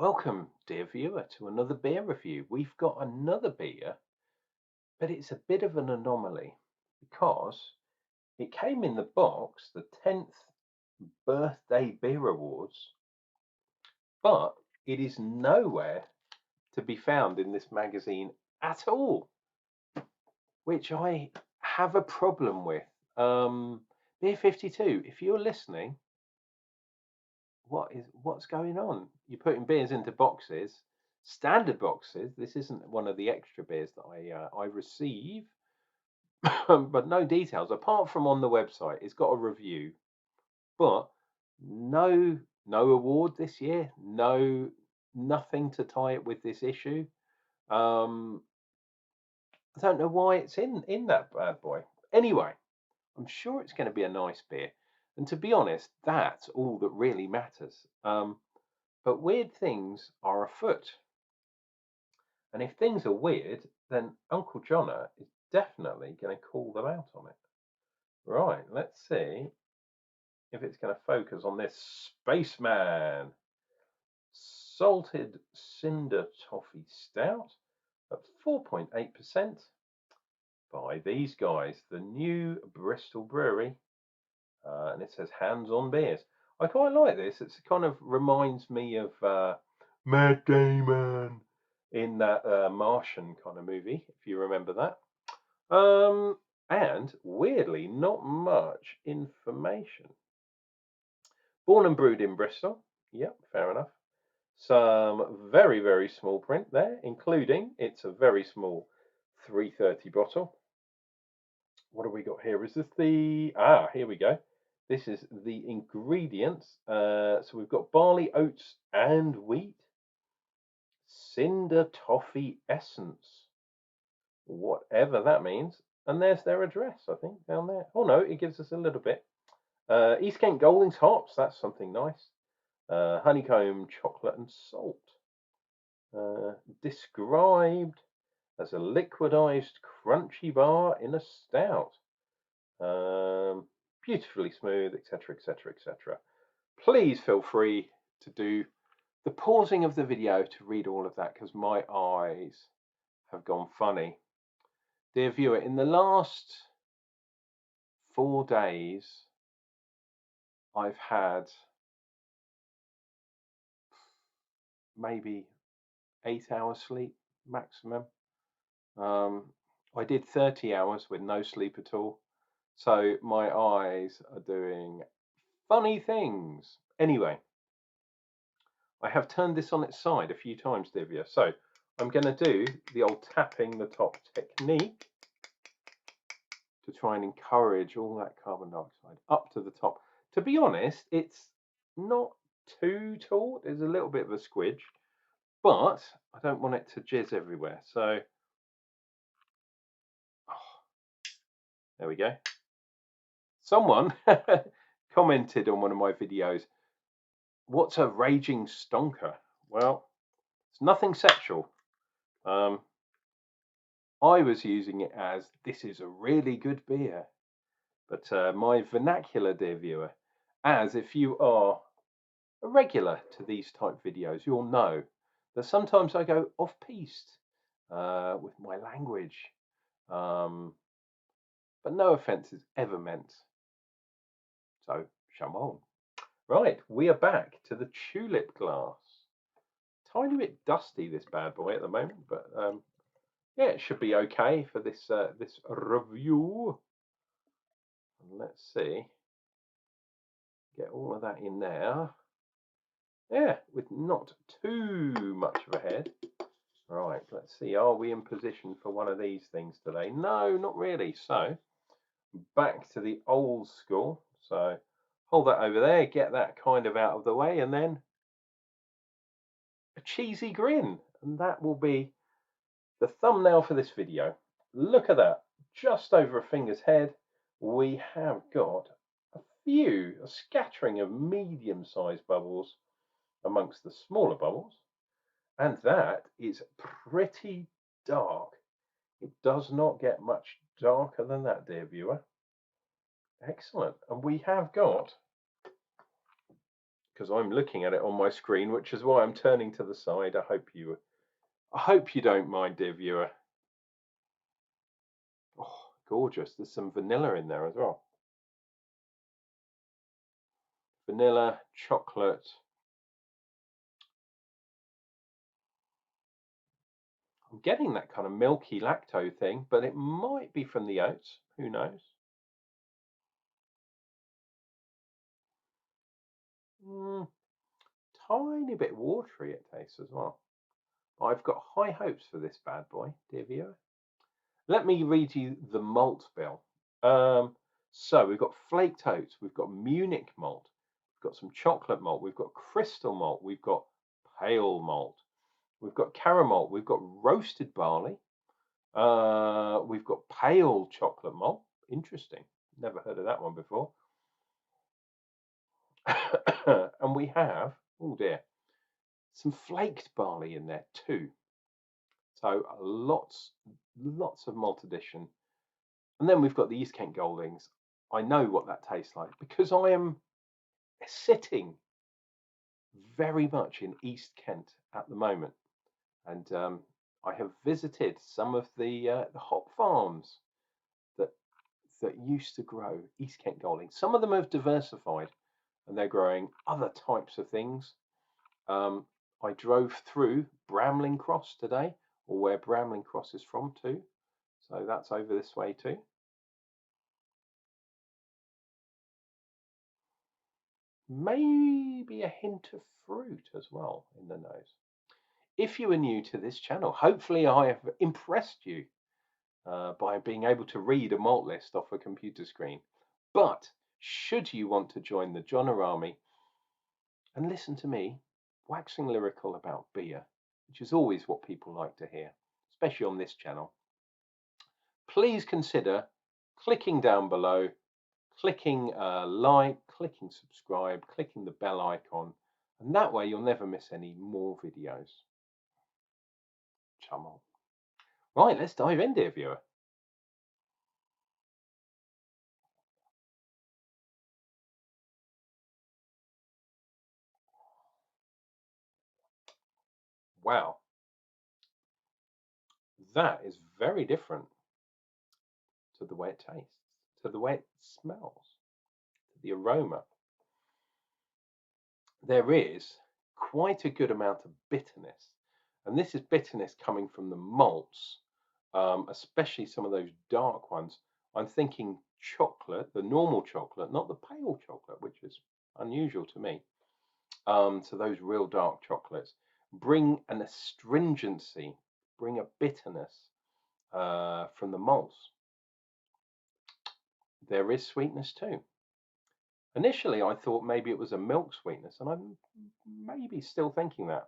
Welcome, dear viewer, to another beer review. We've got another beer, but it's a bit of an anomaly because it came in the box, the 10th Birthday Beer Awards, but it is nowhere to be found in this magazine at all, which I have a problem with. Beer 52, if you're listening, what's going on? You're putting beers into boxes, standard boxes. This isn't one of the extra beers that I receive, but no details apart from on the website. It's got a review, but no award this year. Nothing to tie it with this issue. Um, I don't know why it's in that bad boy. Anyway, I'm sure it's going to be a nice beer. And to be honest, that's all that really matters. But weird things are afoot. And if things are weird, then Unclejona is definitely going to call them out on it. Right, let's see if it's going to focus on this Spaceman. Salted Cinder Toffee Stout at 4.8% by these guys, the new Bristol Brewery. And it says hands-on beers. I quite like this. It kind of reminds me of Matt Damon in that Martian kind of movie, if you remember that. And weirdly, not much information. Born and brewed in Bristol. Yep, fair enough. Some very, very small print there, including it's a very small 330 bottle. What have we got here? Is this the... here we go. This is the ingredients. So we've got barley, oats, and wheat. Cinder Toffee Essence. Whatever that means. And there's their address, I think, down there. Oh, no, it gives us a little bit. East Kent Goldings hops. That's something nice. Honeycomb, chocolate, and salt. Described as a liquidized crunchy bar in a stout. Beautifully smooth, etc., etc., etc. Please feel free to do the pausing of the video to read all of that because my eyes have gone funny. Dear viewer, in the last 4 days, I've had maybe 8 hours sleep maximum. I did 30 hours with no sleep at all. So my eyes are doing funny things. Anyway, I have turned this on its side a few times, Divya. So I'm going to do the old tapping the top technique to try and encourage all that carbon dioxide up to the top. To be honest, it's not too taut. There's a little bit of a squidge, but I don't want it to jizz everywhere. So, there we go. Someone commented on one of my videos, what's a raging stonker? Well, it's nothing sexual. I was using it as this is a really good beer. But my vernacular, dear viewer, as if you are a regular to these type videos, you'll know that sometimes I go off-piste with my language. But no offence is ever meant. So, shalom. Right, we are back to the tulip glass. Tiny bit dusty, this bad boy at the moment, but yeah, it should be okay for this this review. And let's see, get all of that in there. Yeah, with not too much of a head. Right, let's see, are we in position for one of these things today? No, not really. So, back to the old school. So, hold that over there, get that kind of out of the way, and then a cheesy grin. And that will be the thumbnail for this video. Look at that, just over a finger's head, we have got a scattering of medium-sized bubbles amongst the smaller bubbles. And that is pretty dark. It does not get much darker than that, dear viewer. Excellent. And we have got because I'm looking at it on my screen, which is why I'm turning to the side. I hope you don't mind, dear viewer. Oh, gorgeous. There's some vanilla in there as well. Vanilla, chocolate. I'm getting that kind of milky lacto thing, but it might be from the oats. Who knows? Tiny bit watery it tastes as well. I've got high hopes for this bad boy, dear viewer. Let me read you the malt bill. So we've got flaked oats, we've got Munich malt, we've got some chocolate malt, we've got crystal malt, we've got pale malt, we've got caramel, we've got roasted barley, we've got pale chocolate malt. Interesting. Never heard of that one before. And we have, oh dear, some flaked barley in there too. So lots of malt addition. And then we've got the East Kent Goldings. I know what that tastes like because I am sitting very much in East Kent at the moment, and I have visited some of the hop farms that used to grow East Kent Goldings. Some of them have diversified, and they're growing other types of things. I drove through Bramling Cross today, or where Bramling Cross is from too. So that's over this way too. Maybe a hint of fruit as well in the nose. If you are new to this channel, hopefully I have impressed you by being able to read a malt list off a computer screen. But should you want to join the Johnner Army and listen to me waxing lyrical about beer, which is always what people like to hear, especially on this channel, please consider clicking down below, clicking like, clicking subscribe, clicking the bell icon, and that way you'll never miss any more videos. Chum on. Right, let's dive in, dear viewer. Wow, that is very different to the way it tastes, to the way it smells, to the aroma. There is quite a good amount of bitterness, and this is bitterness coming from the malts, especially some of those dark ones. I'm thinking chocolate, the normal chocolate, not the pale chocolate, which is unusual to me. So those real dark chocolates bring an astringency, bring a bitterness from the malts. There is sweetness too. Initially, I thought maybe it was a milk sweetness, and I'm maybe still thinking that.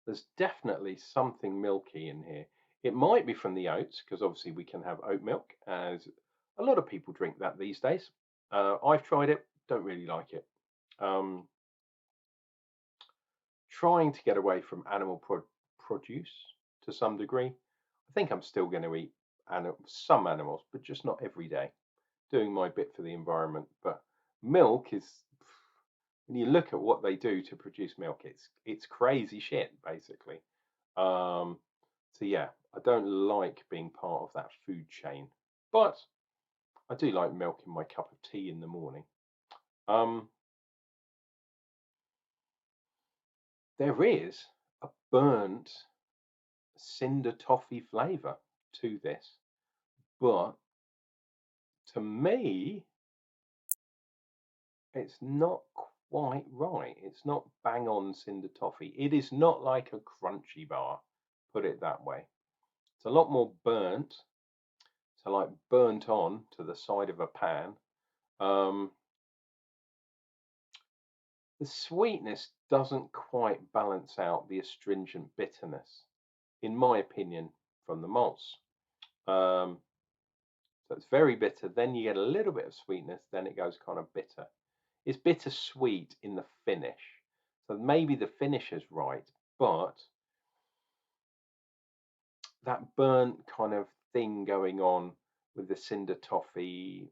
There's definitely something milky in here. It might be from the oats, because obviously we can have oat milk, as a lot of people drink that these days. I've tried it, don't really like it. Trying to get away from animal produce to some degree. I think I'm still going to eat some animals, but just not every day. Doing my bit for the environment. But milk is, when you look at what they do to produce milk, it's crazy shit, basically. So yeah, I don't like being part of that food chain, but I do like milk in my cup of tea in the morning. There is a burnt cinder toffee flavour to this, but to me, it's not quite right. It's not bang on cinder toffee. It is not like a crunchy bar, put it that way. It's a lot more burnt, so like burnt on to the side of a pan. The sweetness doesn't quite balance out the astringent bitterness, in my opinion, from the malts. So it's very bitter. Then you get a little bit of sweetness. Then it goes kind of bitter. It's bittersweet in the finish. So maybe the finish is right, but that burnt kind of thing going on with the Cinder Toffee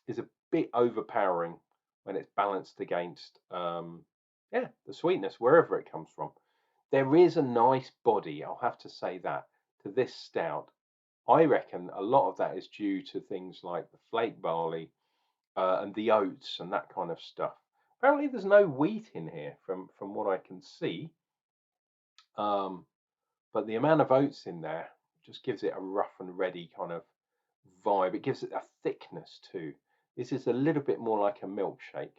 is a bit overpowering when it's balanced against yeah, the sweetness wherever it comes from. There is a nice body, I'll have to say that, to this stout. I reckon a lot of that is due to things like the flake barley and the oats and that kind of stuff. Apparently, there's no wheat in here from what I can see, but the amount of oats in there just gives it a rough and ready kind of vibe. It gives it a thickness too. This is a little bit more like a milkshake.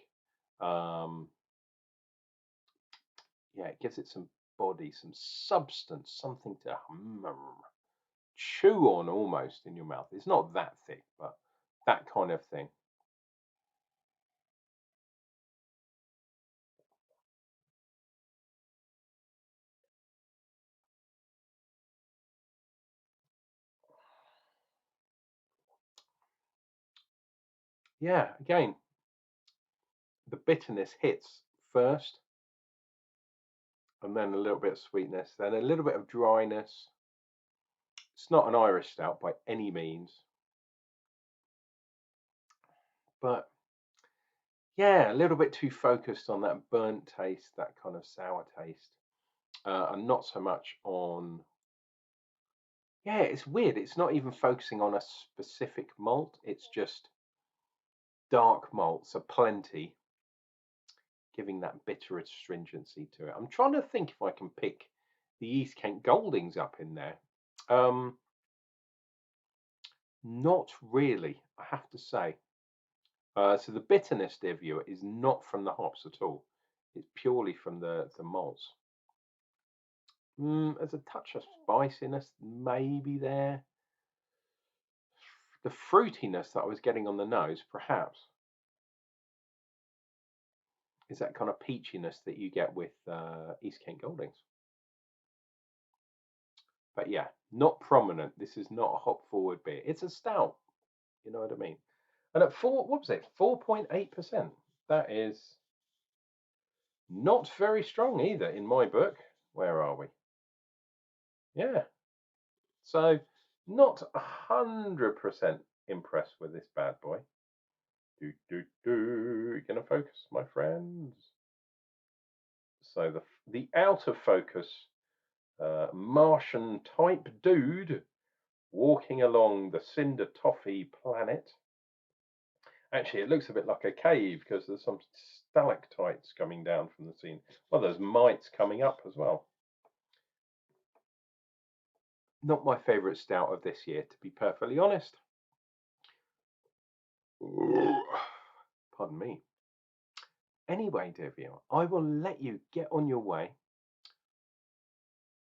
Yeah, it gives it some body, some substance, something to chew on almost in your mouth. It's not that thick, but that kind of thing. Yeah, again, the bitterness hits first, and then a little bit of sweetness, then a little bit of dryness. It's not an Irish stout by any means, but yeah, a little bit too focused on that burnt taste, that kind of sour taste, and not so much on. Yeah, it's weird. It's not even focusing on a specific malt. It's just dark malts aplenty, giving that bitter astringency to it. I'm trying to think if I can pick the East Kent Goldings up in there. Not really, I have to say. So the bitterness, dear viewer, is not from the hops at all. It's purely from the malts. There's a touch of spiciness maybe there. The fruitiness that I was getting on the nose, perhaps, is that kind of peachiness that you get with East Kent Goldings. But yeah, not prominent. This is not a hop forward beer. It's a stout. You know what I mean? And at what was it? 4.8%. That is not very strong either in my book. Where are we? Yeah. So not 100% impressed with this bad boy. Gonna focus, my friends. So the out of focus Martian type dude walking along the Cinder Toffee planet. Actually, it looks a bit like a cave because there's some stalactites coming down from the scene. Well, there's mites coming up as well. Not my favourite stout of this year, to be perfectly honest. Pardon me. Anyway, dear viewer, I will let you get on your way.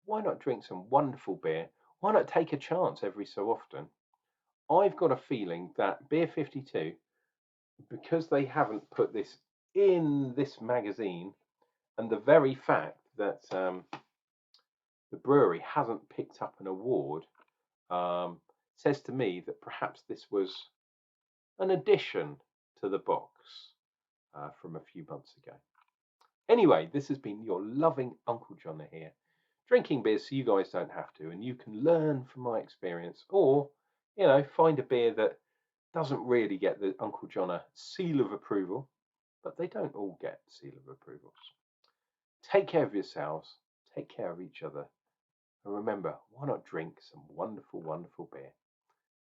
Why not drink some wonderful beer? Why not take a chance every so often? I've got a feeling that Beer 52, because they haven't put this in this magazine, and the very fact that the brewery hasn't picked up an award says to me that perhaps this was an addition to the box from a few months ago. Anyway, this has been your loving Unclejona here, drinking beers so you guys don't have to, and you can learn from my experience, or find a beer that doesn't really get the Unclejona seal of approval, but they don't all get seal of approvals. Take care of yourselves, take care of each other, and remember, why not drink some wonderful, wonderful beer?